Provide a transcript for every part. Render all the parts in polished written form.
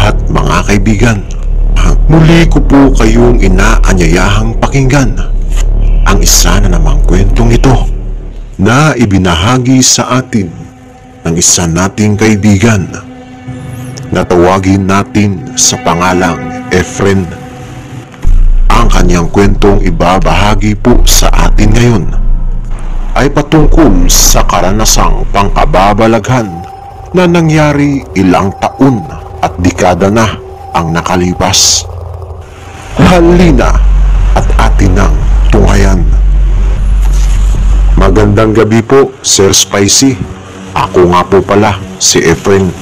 lahat mga kaibigan. Muli ko po kayong inaanyayahang pakinggan ang isa na namang kwentong ito na ibinahagi sa atin ng isa nating kaibigan na tawagin natin sa pangalang Efren. Ang kanyang kwentong ibabahagi po sa atin ngayon ay patungkol sa karanasang pangkababalaghan na nangyari ilang taon at dekada na ang nakalipas. Halina at atin nang tunghayan. Magandang gabi po, Sir Spicy. Ako nga po pala, si Efren.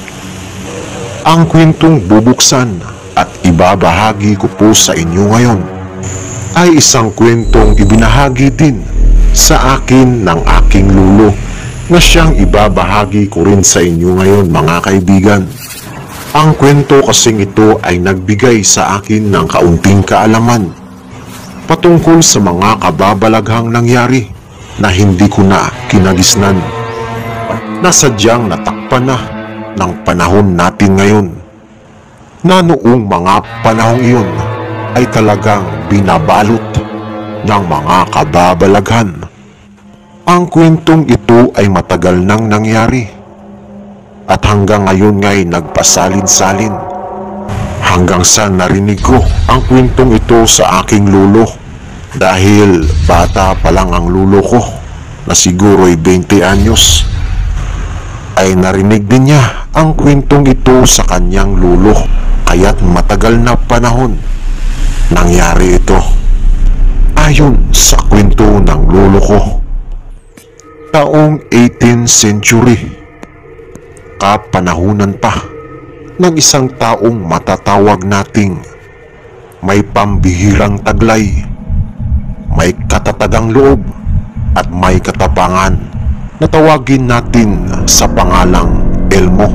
Ang kwentong bubuksan at ibabahagi ko po sa inyo ngayon ay isang kwentong ibinahagi din sa akin ng aking lolo na siyang ibabahagi ko rin sa inyo ngayon mga kaibigan. Ang kwento kasing ito ay nagbigay sa akin ng kaunting kaalaman patungkol sa mga kababalaghang nangyari na hindi ko na kinagisnan, na sadyang natakpan na ng panahon natin ngayon, na noong mga panahong iyon ay talagang binabalot ng mga kababalaghan. Ang kwentong ito ay matagal nang nangyari at hanggang ngayon nga'y nagpasalin-salin hanggang sa narinig ko ang kwentong ito sa aking lolo, dahil bata pa lang ang lolo ko na siguro'y 20 anyos ay narinig din niya ang kwentong ito sa kanyang lolo, kaya't matagal na panahon nangyari ito. Ayon sa kwento ng lolo ko, taong 18th century, kapanahunan pa ng isang taong matatawag nating may pambihirang taglay, may katatagang loob at may katapangan na tawagin natin sa pangalang Elmo.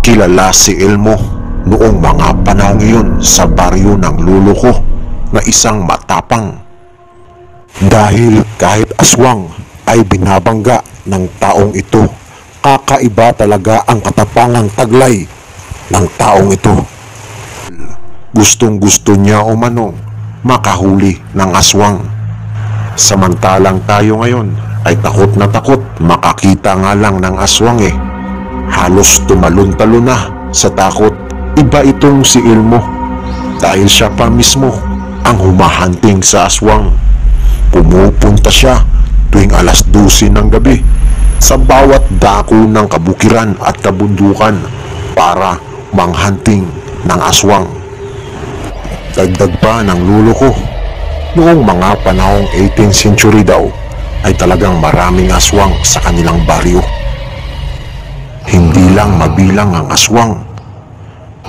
Kilala si Elmo noong mga panahong iyon sa baryo ng lolo ko na isang matapang, dahil kahit aswang ay binabangga ng taong ito. Kakaiba talaga ang katapangang taglay ng taong ito. Gustong gusto niya umanong makahuli ng aswang, samantalang tayo ngayon ay takot na takot makakita nga lang ng aswang Halos tumalon-talon na sa takot. Iba itong si Elmo, dahil siya pa mismo ang humahunting sa aswang. Pumupunta siya tuwing alas 12 ng gabi sa bawat dako ng kabukiran at kabundukan para manghunting ng aswang. Dagdag pa ng lolo ko, noong mga panahong 18th century daw ay talagang maraming aswang sa kanilang baryo. Hindi lang mabilang ang aswang,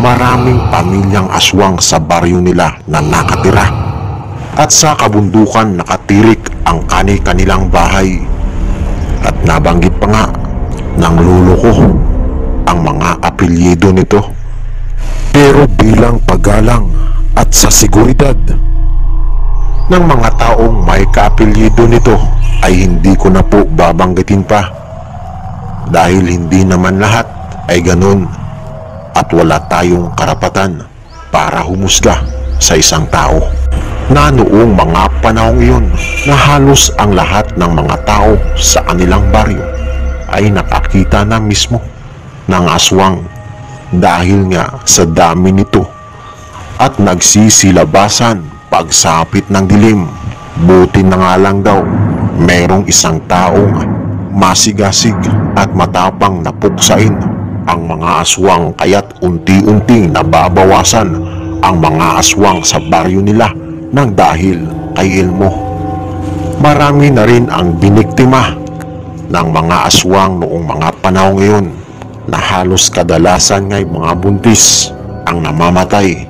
maraming pamilyang aswang sa baryo nila na nakatira, at sa kabundukan nakatirik ang kani-kanilang bahay. At nabanggit pa nga ng lolo ko ang mga apelyido nito. Pero bilang paggalang at sa seguridad ng mga taong may kaapelyido nito ay hindi ko na po babanggitin pa, dahil hindi naman lahat ay ganun at wala tayong karapatan para humusga sa isang tao. Na noong mga panahong iyon na halos ang lahat ng mga tao sa kanilang baryo ay nakakita na mismo ng aswang, dahil nga sa dami nito at nagsisilabasan pagsapit ng dilim. Buti na nga lang daw merong isang taong masigasig at matapang na puksain ang mga aswang, kaya't unti-unting nababawasan ang mga aswang sa baryo nila nang dahil kay Elmo. Marami na rin ang biniktima ng mga aswang noong mga panahong iyon, na halos kadalasan nga'y mga buntis ang namamatay.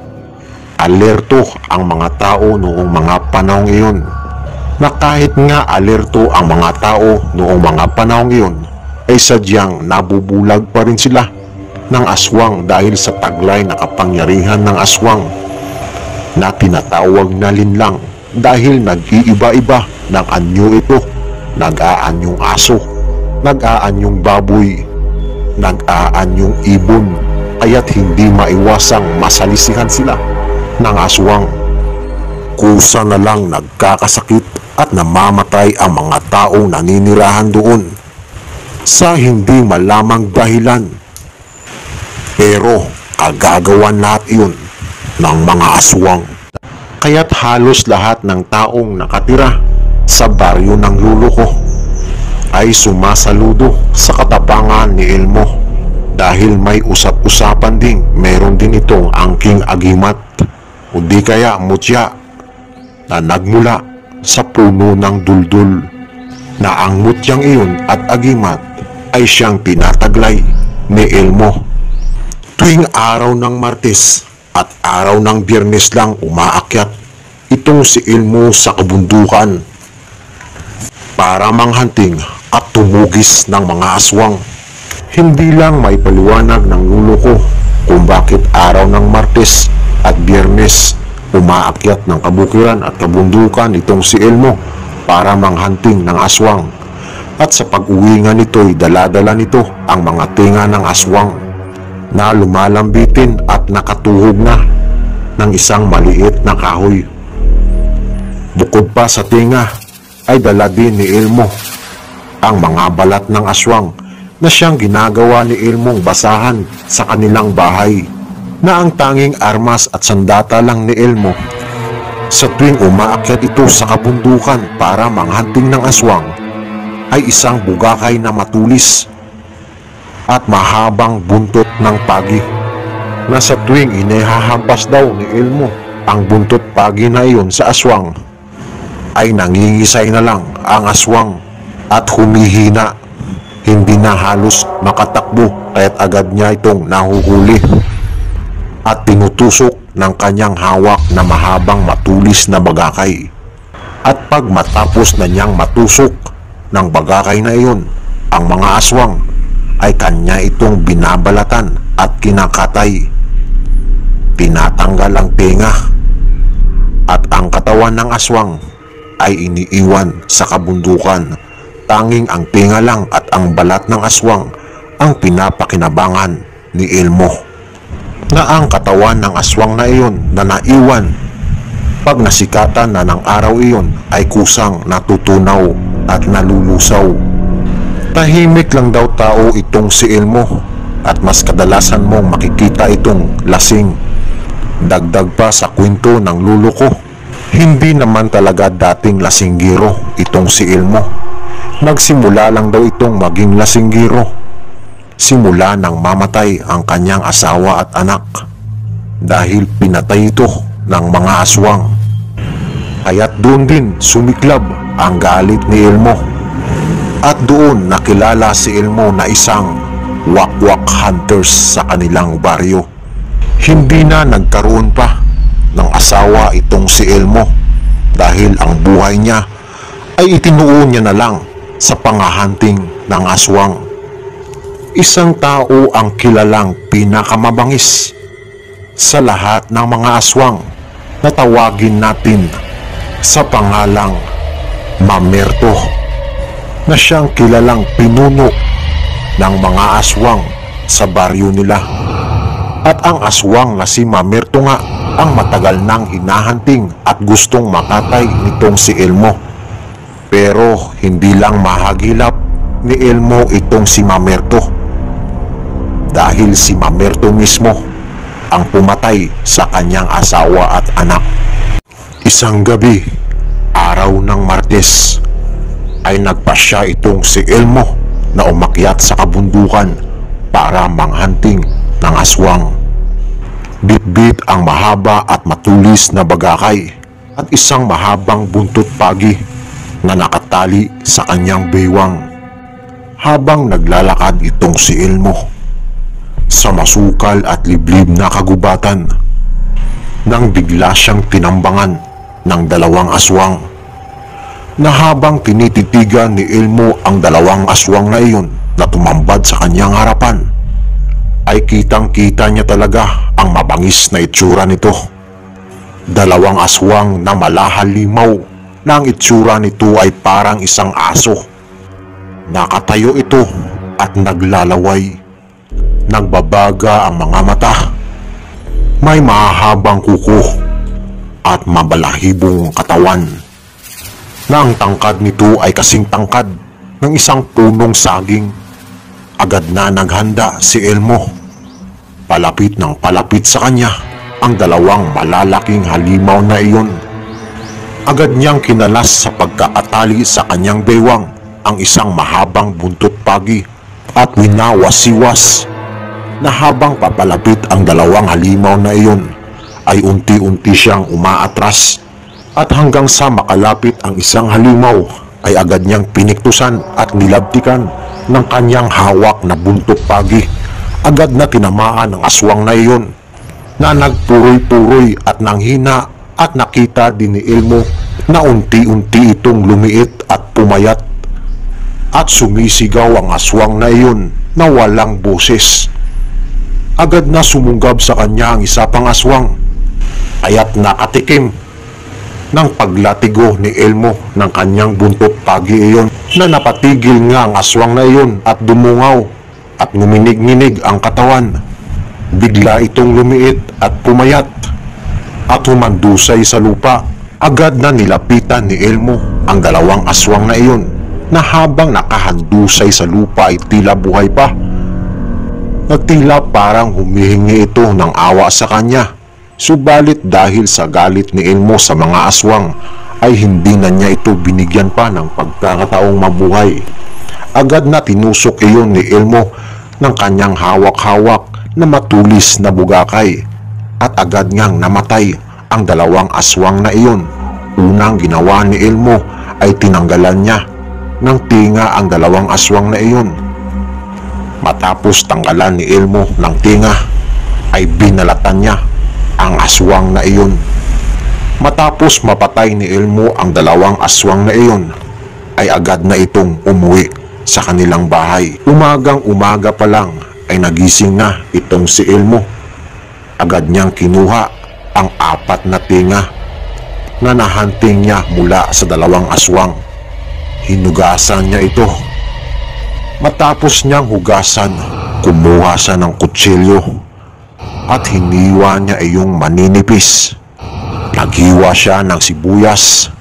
Alerto ang mga tao noong mga panahong iyon, na kahit nga alerto ang mga tao noong mga panahong iyon ay sadyang nabubulag pa rin sila ng aswang dahil sa taglay na kapangyarihan ng aswang na tinatawag na linlang, dahil nag-iiba-iba ng anyo ito. Nag-aanyong aso, nag-aanyong baboy, nag-aanyong ibon, kaya't hindi maiwasang masalisihan sila ng aswang. Kusa na lang nagkakasakit at namamatay ang mga taong naninirahan doon sa hindi malamang dahilan. Pero kagagawan lahat iyon ng mga aswang. Kaya't halos lahat ng taong nakatira sa baryo ng lulo ko ay sumasaludo sa katapangan ni Elmo dahil may usap-usapan ding meron din itong angking agimat o di kaya mutya na nagmula sa puno ng duldul, na ang mutyang iyon at agimat ay siyang tinataglay ni Elmo. Tuwing araw ng Martes at araw ng Biyernes lang umaakyat itong si Elmo sa kabundukan para manghunting at tumugis ng mga aswang. Hindi lang may paliwanag ng lulo ko kung bakit araw ng Martes at Biyernes umaakyat ng kabukiran at kabundukan itong si Elmo para manghunting ng aswang. At sa pag-uwi nga nito'y dala-dala nito ang mga tinga ng aswang na lumalambitin at nakatuhog na ng isang maliit na kahoy. Bukod pa sa tinga ay dala din ni Elmo ang mga balat ng aswang na siyang ginagawa ni Elmong basahan sa kanilang bahay, na ang tanging armas at sandata lang ni Elmo sa tuwing umaakyat ito sa kabundukan para manghunting ng aswang ay isang bugakay na matulis at mahabang buntot ng pagi, na sa tuwing inihahampas daw ni Elmo ang buntot pagi na iyon sa aswang ay nangingisay na lang ang aswang at humihina, hindi na halos makatakbo, kaya't agad niya itong nahuhuli at tinutusok ng kanyang hawak na mahabang matulis na bagakay. At pag matapos na niyang matusok ng bagakay na iyon ang mga aswang, ay kanya itong binabalatan at kinakatay. Tinatanggal ang tenga at ang katawan ng aswang ay iniiwan sa kabundukan. Tanging ang tinga lang at ang balat ng aswang ang pinapakinabangan ni Elmo, na ang katawan ng aswang na iyon na naiwan pag nasikatan na ng araw iyon ay kusang natutunaw at nalulusaw. Tahimik lang daw tao itong si Elmo at mas kadalasan mong makikita itong lasing. Dagdag pa sa kwento ng lulo ko, hindi naman talaga dating lasinggiro itong si Elmo. Nagsimula lang daw itong maging lasinggiro simula nang mamatay ang kanyang asawa at anak dahil pinatay ito ng mga aswang. Kaya't doon din sumiklab ang galit ni Elmo at doon nakilala si Elmo na isang wakwak hunters sa kanilang baryo. Hindi na nagkaroon pa ng asawa itong si Elmo dahil ang buhay niya ay itinuon niya na lang sa panghahunting ng aswang. Isang tao ang kilalang pinakamabangis sa lahat ng mga aswang na tawagin natin sa pangalang Mamerto, na siyang kilalang pinuno ng mga aswang sa baryo nila. At ang aswang na si Mamerto nga ang matagal nang hinahunting at gustong makatay nitong si Elmo. Pero hindi lang mahagilap ni Elmo itong si Mamerto dahil si Mamerto mismo ang pumatay sa kanyang asawa at anak. Isang gabi, araw ng Martes, ay nagpasya itong si Elmo na umakyat sa kabundukan para manghunting ng aswang. Bit-bit ang mahaba at matulis na bagakay at isang mahabang buntot pagi na nakatali sa kanyang baywang habang naglalakad itong si Elmo sa masukal at liblib na kagubatan, nang bigla siyang tinambangan ng dalawang aswang, na habang tinititigan ni Elmo ang dalawang aswang na iyon na tumambad sa kanyang harapan ay kitang-kita niya talaga ang mabangis na itsura nito. Dalawang aswang na malahalimaw na ang itsura nito ay parang isang aso. Nakatayo ito at naglalaway nagbabaga ang mga mata. May mahahabang kuko at mabalahibong katawan na ang tangkad nito ay kasing tangkad ng isang punong saging. Agad na naghanda si Elmo. Palapit ng palapit sa kanya ang dalawang malalaking halimaw na iyon. Agad niyang kinalas sa pagkakatali sa kanyang bewang ang isang mahabang buntot pagi at winawasiwas na habang papalapit ang dalawang halimaw na iyon ay unti-unti siyang umaatras at hanggang sa makalapit ang isang halimaw ay agad niyang piniktusan at nilabtikan ng kanyang hawak na buntot pagi. Agad na tinamaan ang aswang na iyon na nagpuroy-puroy at nanghina at nakita din ni Elmo na unti-unti itong lumiit at pumayat at sumisigaw ang aswang na iyon na walang boses. Agad na sumunggab sa kanya ang isa pang aswang, kaya't nakatikim ng paglatigo ni Elmo ng kanyang buntot pagi iyon na napatigil nga ang aswang na iyon at dumungaw at nguminig-nginig ang katawan. Bigla itong lumiit at pumayat at humandusay sa lupa. Agad na nilapitan ni Elmo ang dalawang aswang na iyon na habang nakahandusay sa lupa ay tila buhay pa. Nagtila parang humihingi ito ng awa sa kanya. Subalit dahil sa galit ni Elmo sa mga aswang ay hindi na niya ito binigyan pa ng pagkakataong mabuhay. Agad na tinusok iyon ni Elmo ng kanyang hawak-hawak na matulis na bugakay at agad ngang namatay ang dalawang aswang na iyon. Unang ginawa ni Elmo ay tinanggalan niya ng tinga ang dalawang aswang na iyon. Matapos tanggalan ni Elmo ng tinga ay binalatan niya ang aswang na iyon. Matapos mapatay ni Elmo ang dalawang aswang na iyon ay agad na itong umuwi sa kanilang bahay. Umagang-umaga pa lang ay nagising na itong si Elmo. Agad niyang kinuha ang 4 na tinga na nahanting niya mula sa dalawang aswang. Hinugasan niya ito. Matapos niyang hugasan, kumuha siya ng kutsilyo at hiniwa niya iyong maninipis. Naghiwa siya ng sibuyas.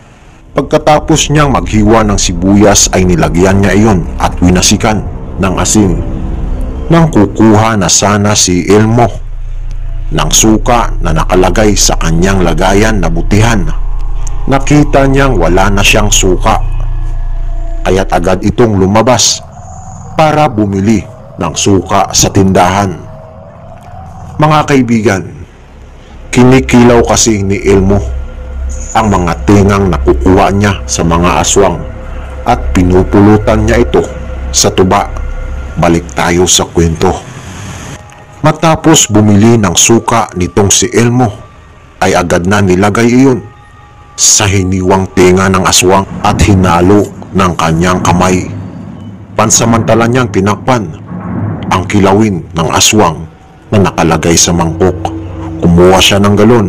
Pagkatapos niyang maghiwa ng sibuyas ay nilagyan niya iyon at winasikan ng asin. Nang kukuha na sana si Elmo ng suka na nakalagay sa kanyang lagayan na butihan, nakita niyang wala na siyang suka. Kaya't agad itong lumabas para bumili ng suka sa tindahan. Mga kaibigan, kinikilaw kasi ni Elmo ang mga tingang nakukuha niya sa mga aswang at pinupulutan niya ito sa tuba. Balik tayo sa kwento. Matapos bumili ng suka nitong si Elmo ay agad na nilagay iyon sa hiniwang tinga ng aswang at hinalo ng kanyang kamay. Pansamantala niyang tinakpan ang kilawin ng aswang na nakalagay sa mangkok. Kumuha siya ng galon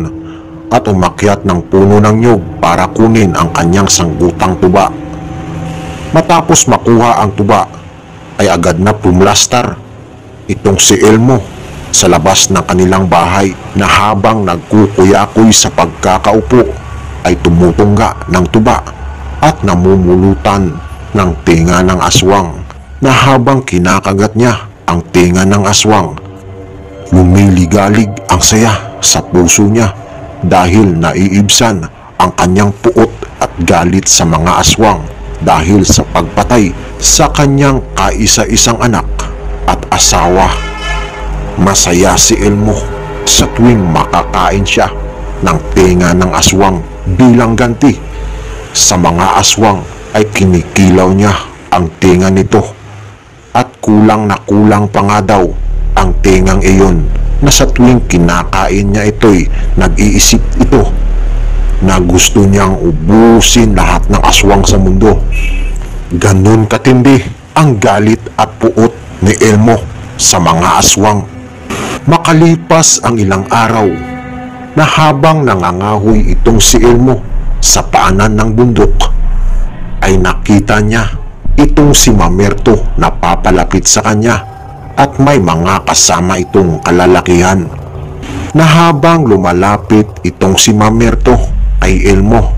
at umakyat ng puno ng nyug para kunin ang kanyang sanggutang tuba. Matapos makuha ang tuba ay agad na pumlastar itong si Elmo sa labas ng kanilang bahay na habang nagkukuyakoy sa pagkakaupo ay tumutungga ng tuba at namumulutan ng tinga ng aswang na habang kinakagat niya ang tinga ng aswang, lumiligalig ang saya sa puso niya dahil naiibsan ang kanyang puot at galit sa mga aswang dahil sa pagpatay sa kanyang kaisa-isang anak at asawa. Masaya si Elmo sa tuwing makakain siya ng tinga ng aswang bilang ganti. Sa mga aswang ay kinikilaw niya ang tinga nito at kulang na kulang pa nga daw ang tingang iyon na sa tuwing kinakain niya ito'y nag-iisip ito na gusto niyang ubusin lahat ng aswang sa mundo. Ganun katindi ang galit at puot ni Elmo sa mga aswang. Makalipas ang ilang araw na habang nangangahoy itong si Elmo sa paanan ng bundok ay nakita niya itong si Mamerto na papalapit sa kanya at may mga kasama itong kalalakihan na habang lumalapit itong si Mamerto kay Elmo,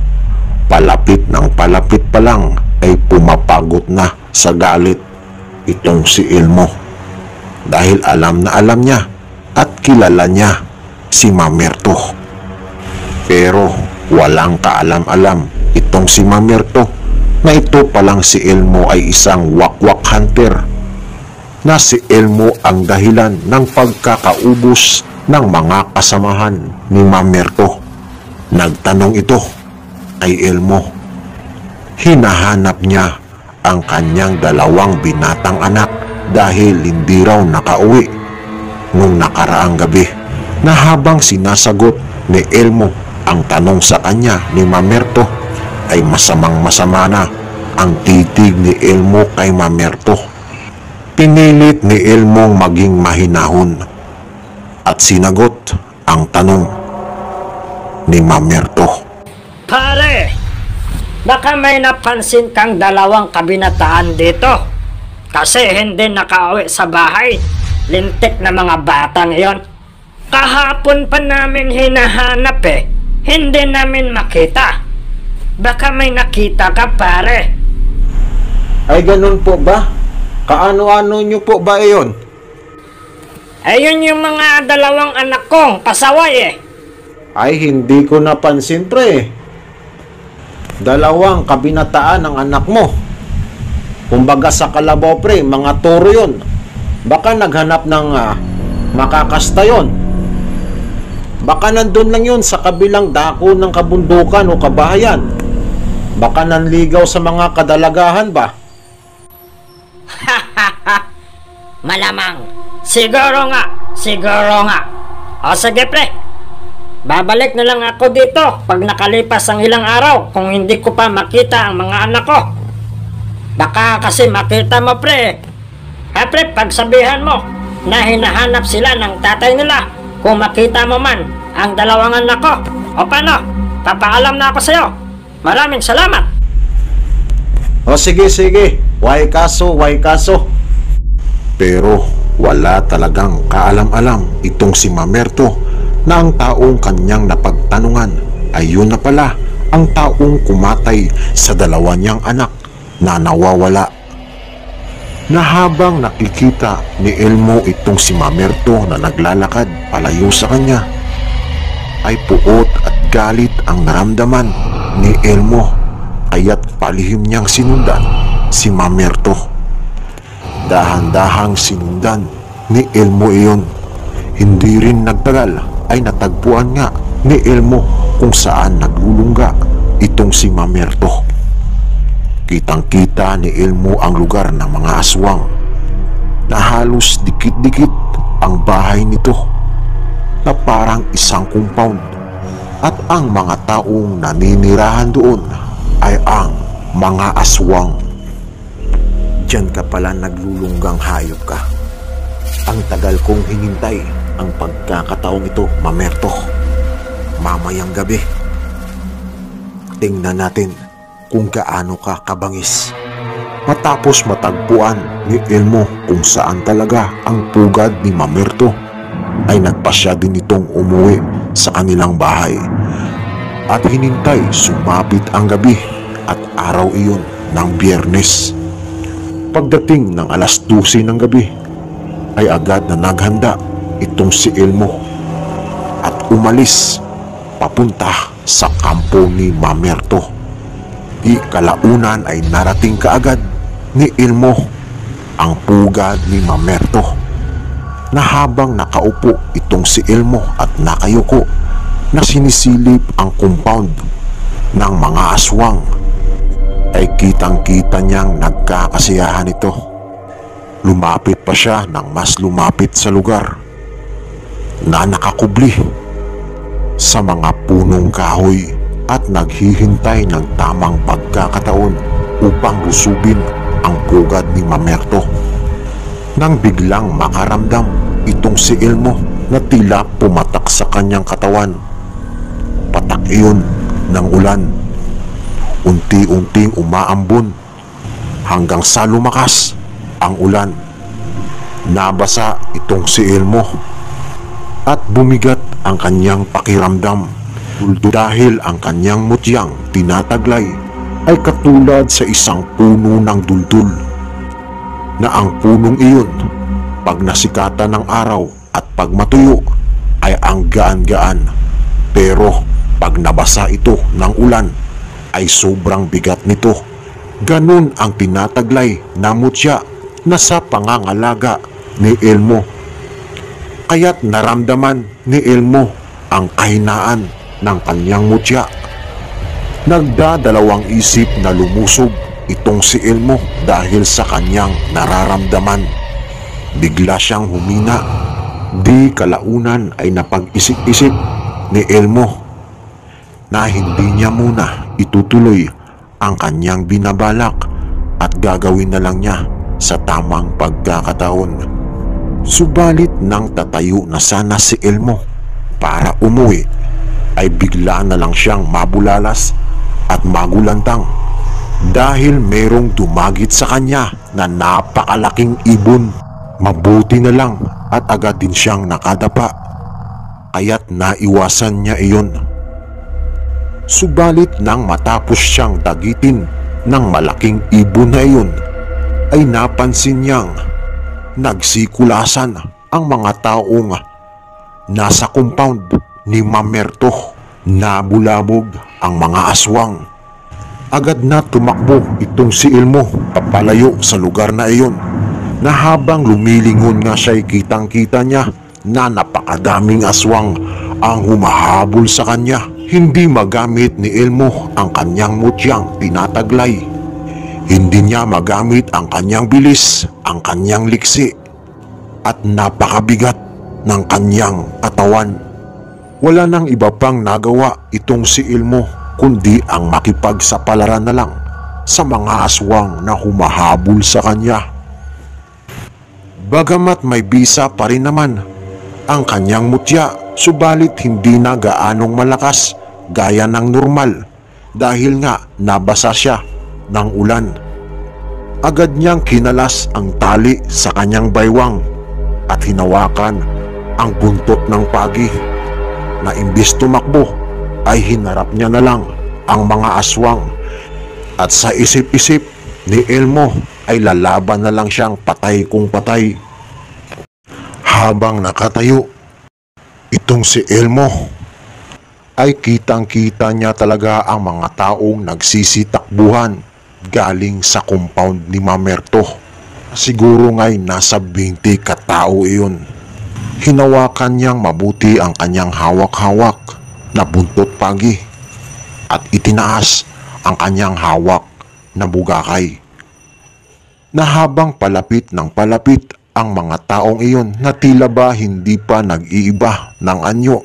palapit ng palapit pa lang ay pumapagot na sa galit itong si Elmo dahil alam na alam niya at kilala niya si Mamerto. Pero walang kaalam-alam itong si Mamerto na ito palang si Elmo ay isang wakwak hunter, na si Elmo ang dahilan ng pagkakaubos ng mga kasamahan ni Mamerto. Nagtanong ito kay Elmo. Hinahanap niya ang kanyang dalawang binatang anak dahil hindi raw nakauwi nung nakaraang gabi, na habang sinasagot ni Elmo ang tanong sa kanya ni Mamerto ay masamang-masama na ang titig ni Elmo kay Mamerto. Pinilit ni Elmong maging mahinahon at sinagot ang tanong ni Mamerto. Pare, baka may napansin kang dalawang kabinataan dito. Kasi hindi nakauwi sa bahay. Lintik na mga batang iyon. Kahapon pa namin hinahanap hindi namin makita. Baka may nakita ka, pare. Ay, ganun po ba? Kaano-ano nyo po ba iyon? Ayun yung mga dalawang anak kong pasaway Ay, hindi ko napansin, pre. Dalawang kabinataan ang anak mo. Kumbaga sa kalabaw, pre, mga toro yun. Baka naghanap ng makakasta yun. Baka nandun lang yun sa kabilang dako ng kabundukan o kabahayan. Baka nanligaw sa mga kadalagahan ba? Malamang. Siguro nga. O sige, pre. Babalik na lang ako dito pag nakalipas ang ilang araw kung hindi ko pa makita ang mga anak ko. Baka kasi makita mo, pre. Pre, pagsabihan mo na hinahanap sila ng tatay nila kung makita mo man ang dalawang anak ko. O paano? Papaalam na ako sa'yo. Maraming salamat. O sige. Why kaso. Pero wala talagang kaalam-alam itong si Mamerto na ang taong kanyang napagtanungan ay yun na pala ang taong kumatay sa dalawa niyang anak na nawawala. Na habang nakikita ni Elmo itong si Mamerto na naglalakad palayo sa kanya, ay puot at galit ang naramdaman ni Elmo, kaya't palihim niyang sinundan si Mamerto. Dahan-dahang sinundan ni Elmo iyon. Hindi rin nagtagal ay natagpuan nga ni Elmo kung saan naglulungga itong si Mamerto. Kitang-kita ni Elmo ang lugar ng mga aswang na halos dikit-dikit ang bahay nito, na parang isang compound, at ang mga taong naninirahan doon ay ang mga aswang. Diyan ka pala naglulunggang hayop ka. Ang tagal kong hinintay ang pagkakataong ito, Mamerto. Mamayang gabi, tingnan natin kung gaano ka kabangis. Matapos matagpuan ni Elmo kung saan talaga ang pugad ni Mamerto, ay nagpasya din itong umuwi sa kanilang bahay at hinintay sumapit ang gabi at araw iyon ng Biyernes. Pagdating ng alas 12 ng gabi ay agad na naghanda itong si Elmo at umalis papunta sa kampo ni Mamerto. Di kalaunan ay narating kaagad ni Elmo ang pugad ni Mamerto, na habang nakaupo itong si Elmo at nakayuko na sinisilip ang compound ng mga aswang, ay kitang-kita niyang nagkakasiyahan ito. Lumapit pa siya ng mas lumapit sa lugar na nakakubli sa mga punong kahoy at naghihintay ng tamang pagkakataon upang lusubin ang pugad ni Mamerto. Nang biglang makaramdam itong si Elmo na tila pumatak sa kanyang katawan. Patak iyon ng ulan. Unti-unting umaambon hanggang sa lumakas ang ulan Nabasa itong si Elmo at bumigat ang kanyang pakiramdam dahil ang kanyang mutyang tinataglay ay katulad sa isang puno ng duldul na ang punong iyon pag nasikatan ng araw at pag matuyo ay ang gaan-gaan, pero pag nabasa ito ng ulan ay sobrang bigat nito. Ganun ang tinataglay na mutya na sa pangangalaga ni Elmo. Kaya't naramdaman ni Elmo ang kahinaan ng kanyang mutya. Nagdadalawang isip na lumusob itong si Elmo dahil sa kanyang nararamdaman. Bigla siyang humina. Di kalaunan ay napag-isip-isip ni Elmo na hindi niya muna itutuloy ang kanyang binabalak at gagawin na lang niya sa tamang pagkakataon. Subalit nang tatayo na sana si Elmo para umuwi ay bigla na lang siyang mabulalas at magulantang dahil merong dumagit sa kanya na napakalaking ibon. Mabuti na lang at agad din siyang nakadapa, kaya't naiwasan niya iyon. Subalit nang matapos siyang dagitin ng malaking ibon na iyon, ay napansin niyang nagsikulasan ang mga taong nasa compound ni Mamerto. Nabulabog ang mga aswang. Agad na tumakbo itong si Elmo papalayo sa lugar na iyon, na habang lumilingon nga siya'y kitang-kita niya na napakadaming aswang ang humahabol sa kanya. Hindi magamit ni Elmo ang kanyang mutyang tinataglay. Hindi niya magamit ang kanyang bilis, ang kanyang liksi, at napakabigat ng kanyang katawan. Wala nang iba pang nagawa itong si Elmo kundi ang makipagsapalaran na lang sa mga aswang na humahabol sa kanya. Bagamat may bisa pa rin naman ang kanyang mutya, subalit hindi na gaanong malakas gaya ng normal dahil nga nabasa siya ng ulan. Agad niyang kinalas ang tali sa kanyang baywang at hinawakan ang buntot ng pagi, na imbis tumakbo ay hinarap niya na lang ang mga aswang, at sa isip-isip ni Elmo ay lalaban na lang siyang patay kung patay. Habang nakatayo itong si Elmo ay kitang-kita niya talaga ang mga taong nagsisitakbuhan galing sa compound ni Mamerto. Siguro nga'y nasa 20 katao iyon. Hinawakan niyang mabuti ang kanyang hawak-hawak na buntot pagi at itinaas ang kanyang hawak na bugakay, na habang palapit ng palapit ang mga taong iyon na tila ba hindi pa nag-iiba ng anyo,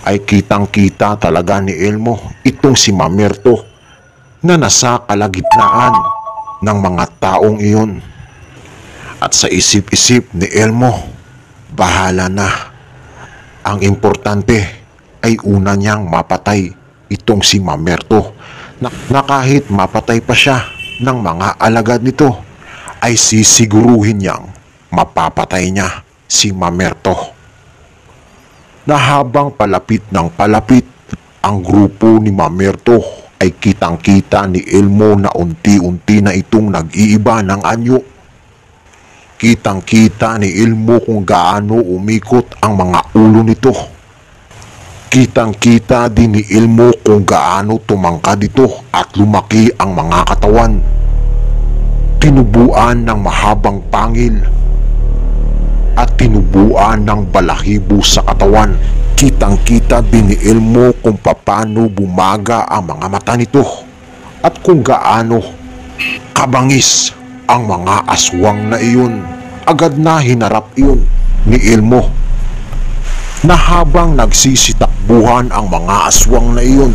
ay kitang-kita talaga ni Elmo itong si Mamerto na nasa kalagitnaan ng mga taong iyon. At sa isip-isip ni Elmo, bahala na. Ang importante ay una niyang mapatay itong si Mamerto, na kahit mapatay pa siya ng mga alagad nito ay sisiguruhin niyang mapapatay niya si Mamerto. Na habang palapit ng palapit ang grupo ni Mamerto ay kitang-kita ni Elmo na unti-unti na itong nag-iiba ng anyo. Kitang-kita ni Elmo kung gaano umikot ang mga ulo nito. Kitang-kita din ni Elmo kung gaano tumangkad ito at lumaki ang mga katawan. Tinubuan ng mahabang pangil at tinubuan ng balahibo sa katawan. Kitang-kita din ni Elmo kung paano bumaga ang mga mata nito at kung gaano kabangis ang mga aswang na iyon. Agad na hinarap iyon ni Elmo, na habang nagsisitakbuhan ang mga aswang na iyon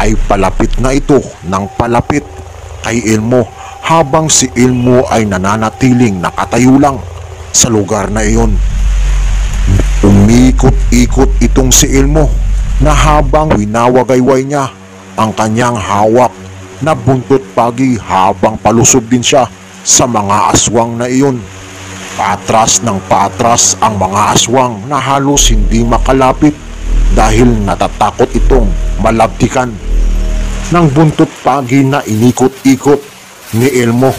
ay palapit na ito ng palapit kay Elmo, habang si Elmo ay nananatiling nakatayo lang sa lugar na iyon. Umikot-ikot itong si Elmo na habang winawagayway niya ang kanyang hawak na buntot pagi habang palusog din siya sa mga aswang na iyon. Paatras ng paatras ang mga aswang na halos hindi makalapit dahil natatakot itong malabtikan ng buntot pagi na inikot-ikot ni Elmo.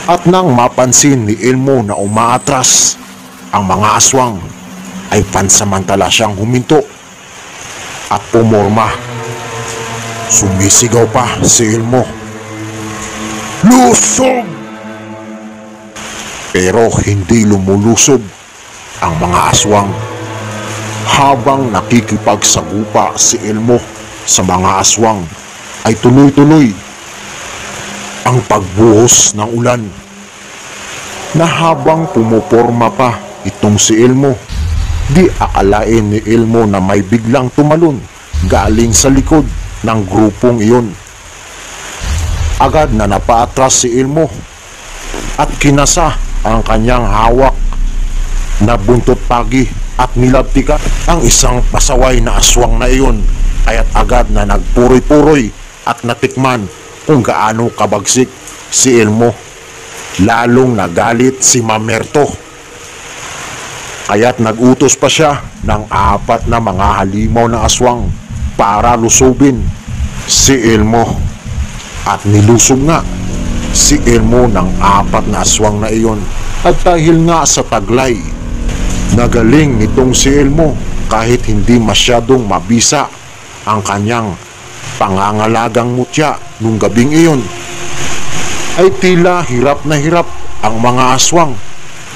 At nang mapansin ni Elmo na umaatras ang mga aswang, ay pansamantala siyang huminto at pumorma. Sumisigaw pa si Elmo, "Lusob!" Pero hindi lumulusob ang mga aswang. Habang nakikipagsagupa si Elmo sa mga aswang, ay tuloy-tuloy ang pagbuhos ng ulan, na habang pumuporma pa itong si Elmo, di akalain ni Elmo na may biglang tumalon galing sa likod ng grupong iyon. Agad na napaatras si Elmo at kinasa ang kanyang hawak na buntot pagi at nilabtikan ang isang pasaway na aswang na iyon, kaya't agad na nagpuroy-puroy at natikman kung gaano kabagsik si Elmo. Lalong nagalit si Mamerto, kaya't nagutos pa siya ng 4 na mga halimaw na aswang para lusubin si Elmo. At nilusog nga si Elmo ng 4 na aswang na iyon. At dahil nga sa taglay, nagaling nitong si Elmo kahit hindi masyadong mabisa ang kanyang pangangalagang mutya nung gabing iyon, ay tila hirap na hirap ang mga aswang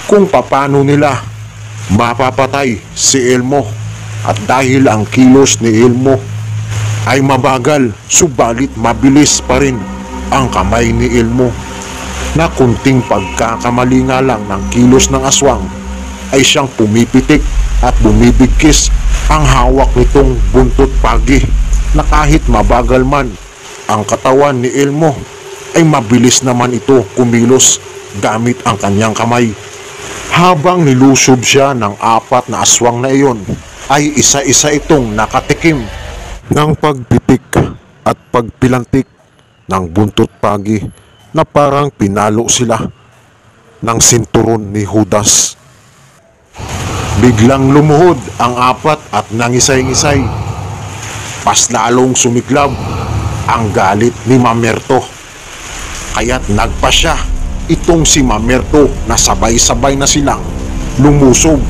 kung paano nila mapapatay si Elmo. At dahil ang kilos ni Elmo ay mabagal, subalit mabilis pa rin ang kamay ni Elmo, na kunting pagkakamali nga lang ng kilos ng aswang ay siyang pumipitik at bumibigkis ang hawak nitong buntot pagi, na kahit mabagal man ang katawan ni Elmo ay mabilis naman ito kumilos gamit ang kanyang kamay. Habang nilusob siya ng 4 na aswang na iyon, ay isa-isa itong nakatikim ng pagpitik at pagpilantik ng buntot pagi, na parang pinalo sila ng sinturon ni Judas. Biglang lumuhod ang 4 at nangisay-ngisay. Mas lalong sumiklab ang galit ni Mamerto, kaya't nagpa siya itong si Mamerto na sabay-sabay na silang lumusob.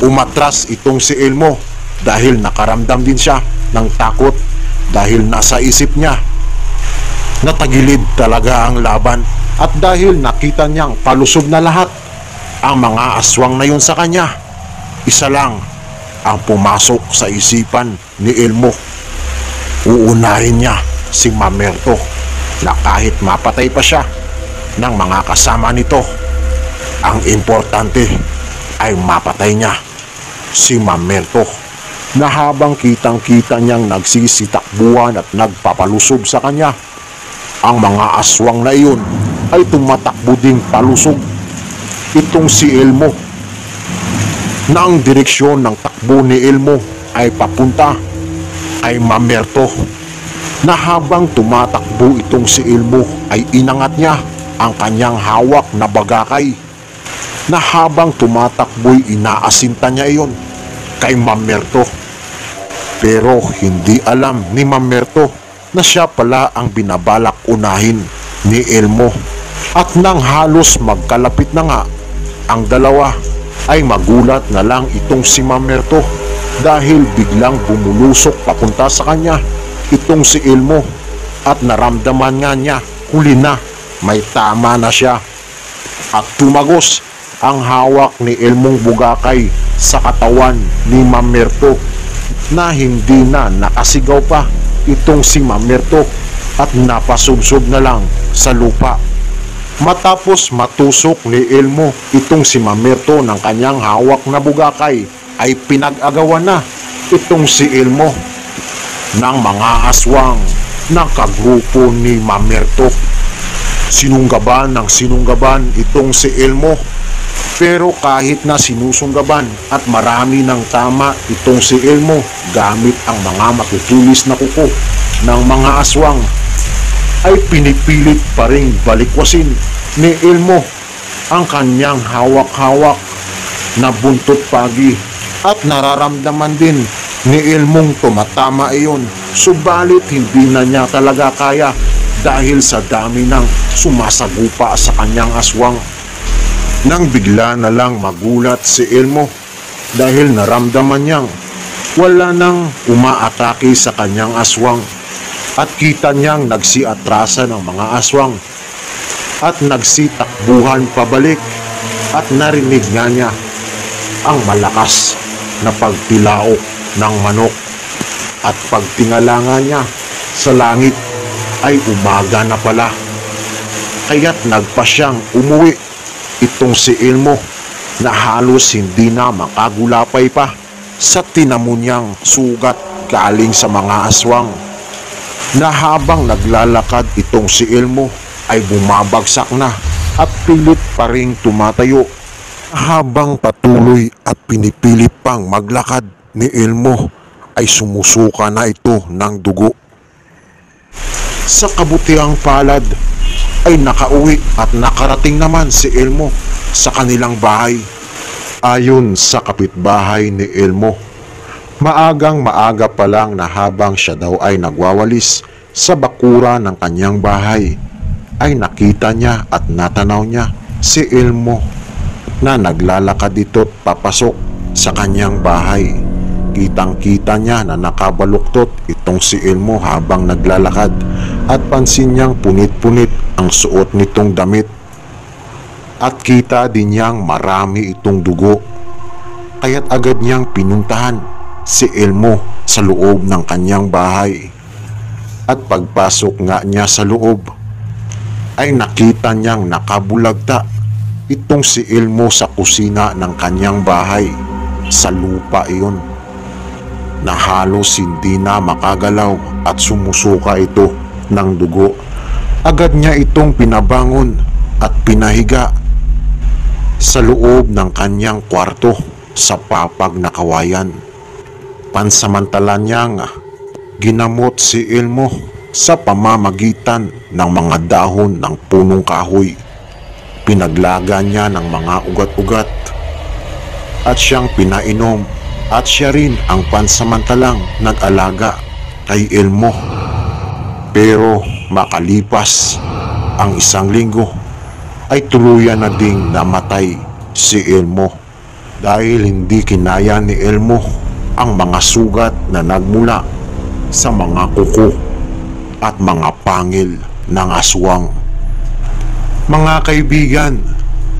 Umatras itong si Elmo dahil nakaramdam din siya ng takot, dahil nasa isip niya natagilid talaga ang laban, at dahil nakita niyang palusob na lahat ang mga aswang na yun sa kanya, isa lang ang pumasok sa isipan ni Elmo. Uunahin niya si Mamerto, na kahit mapatay pa siya ng mga kasama nito, ang importante ay mapatay niya si Mamerto, na habang kitang-kita niyang nagsisitakbuhan at nagpapalusob sa kanya, ang mga aswang na iyon ay tumatakbo ding palusog itong si Elmo, na ang direksyon ng takbo ni Elmo ay papunta kay Mamerto, na habang tumatakbo itong si Elmo ay inangat niya ang kanyang hawak na bagakay, na habang tumatakbo'y inaasinta niya iyon kay Mamerto. Pero hindi alam ni Mamerto na siya pala ang binabalak unahin ni Elmo. At nang halos magkalapit na nga ang dalawa, ay magulat na lang itong si Mamerto dahil biglang bumulusok papunta sa kanya itong si Elmo, at naramdaman nga niya huli na may tama na siya, at tumagos ang hawak ni Elmong bugakay sa katawan ni Mamerto, na hindi na nakasigaw pa itong si Mamerto at napasubsob na lang sa lupa. Matapos matusok ni Elmo itong si Mamerto ng kanyang hawak na bugakay, ay pinag-agawan na itong si Elmo ng mga aswang na kagrupo ni Mamerto. Sinunggaban ng sinunggaban itong si Elmo, pero kahit na sinusunggaban at marami ng tama itong si Elmo gamit ang mga matutulis na kuko ng mga aswang, ay pinipilit pa ring balikwasin ni Elmo ang kanyang hawak-hawak na buntot pagi at nararamdaman din ni Elmong tumatama iyon, subalit hindi na niya talaga kaya dahil sa dami ng sumasagupa sa kanyang aswang. Nang bigla na lang magulat si Elmo dahil naramdaman niyang wala nang umaatake sa kanyang aswang at kita niyang nagsiatrasa ng mga aswang at nagsitakbuhan pabalik at narinig niya ang malakas na pagtilaok ng manok at pagtingala niya sa langit ay umaga na pala. Kaya't nagpa siyang umuwi itong si Elmo na halos hindi na makagulapay pa sa tinamo niyang sugat galing sa mga aswang, na habang naglalakad itong si Elmo ay bumabagsak na at pilit pa ring tumatayo. Habang patuloy at pinipilit pang maglakad ni Elmo ay sumusuka na ito ng dugo. Sa kabutiang palad ay nakauwi at nakarating naman si Elmo sa kanilang bahay. Ayon sa kapitbahay ni Elmo, maagang maaga pa lang na habang siya daw ay nagwawalis sa bakura ng kanyang bahay, ay nakita niya at natanaw niya si Elmo na naglalakad dito papasok sa kanyang bahay. Kitang-kita niya na nakabaluktot itong si Elmo habang naglalakad at pansin niyang punit-punit ang suot nitong damit. At kita din niyang marami itong dugo. Kaya't agad niyang pinuntahan si Elmo sa loob ng kanyang bahay. At pagpasok nga niya sa loob ay nakita niyang nakabulagta itong si Elmo sa kusina ng kanyang bahay. Sa lupa iyon na halos hindi na makagalaw at sumusuka ito ng dugo. Agad niya itong pinabangon at pinahiga sa loob ng kanyang kwarto sa papag na kawayan. Pansamantala niyang ginamot si Elmo sa pamamagitan ng mga dahon ng punong kahoy. Pinaglaga niya ng mga ugat-ugat at siyang pinainom, at siya rin ang pansamantalang nag-alaga kay Elmo. Pero makalipas ang 1 linggo ay tuluyan na ding namatay si Elmo dahil hindi kinaya ni Elmo ang mga sugat na nagmula sa mga kuko at mga pangil ng aswang. Mga kaibigan,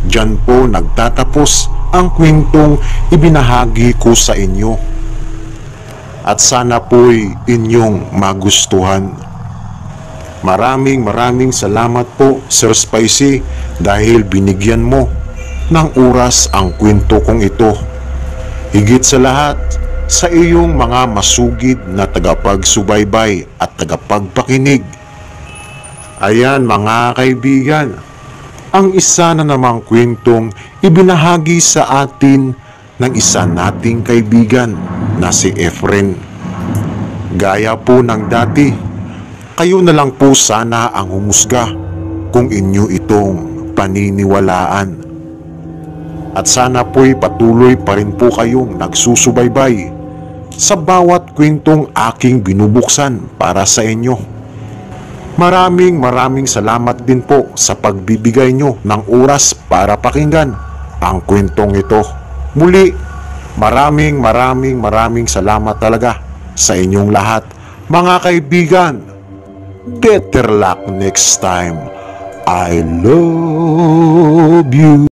diyan po nagtatapos ang kwentong ibinahagi ko sa inyo. At sana po'y inyong magustuhan. Maraming salamat po, Sir Spicy, dahil binigyan mo ng oras ang kwento kong ito. Higit sa lahat, sa iyong mga masugid na tagapagsubaybay at tagapagpakinig. Ayan mga kaibigan, ang isa na namang kwentong ibinahagi sa atin ng isa nating kaibigan na si Efren. Gaya po ng dati, kayo na lang po sana ang humusga kung inyo itong paniniwalaan. At sana po'y patuloy pa rin po kayong nagsusubaybay sa bawat kwentong aking binubuksan para sa inyo. Maraming salamat din po sa pagbibigay nyo ng oras para pakinggan ang kwentong ito. Muli, maraming salamat talaga sa inyong lahat. Mga kaibigan, better luck next time. I love you.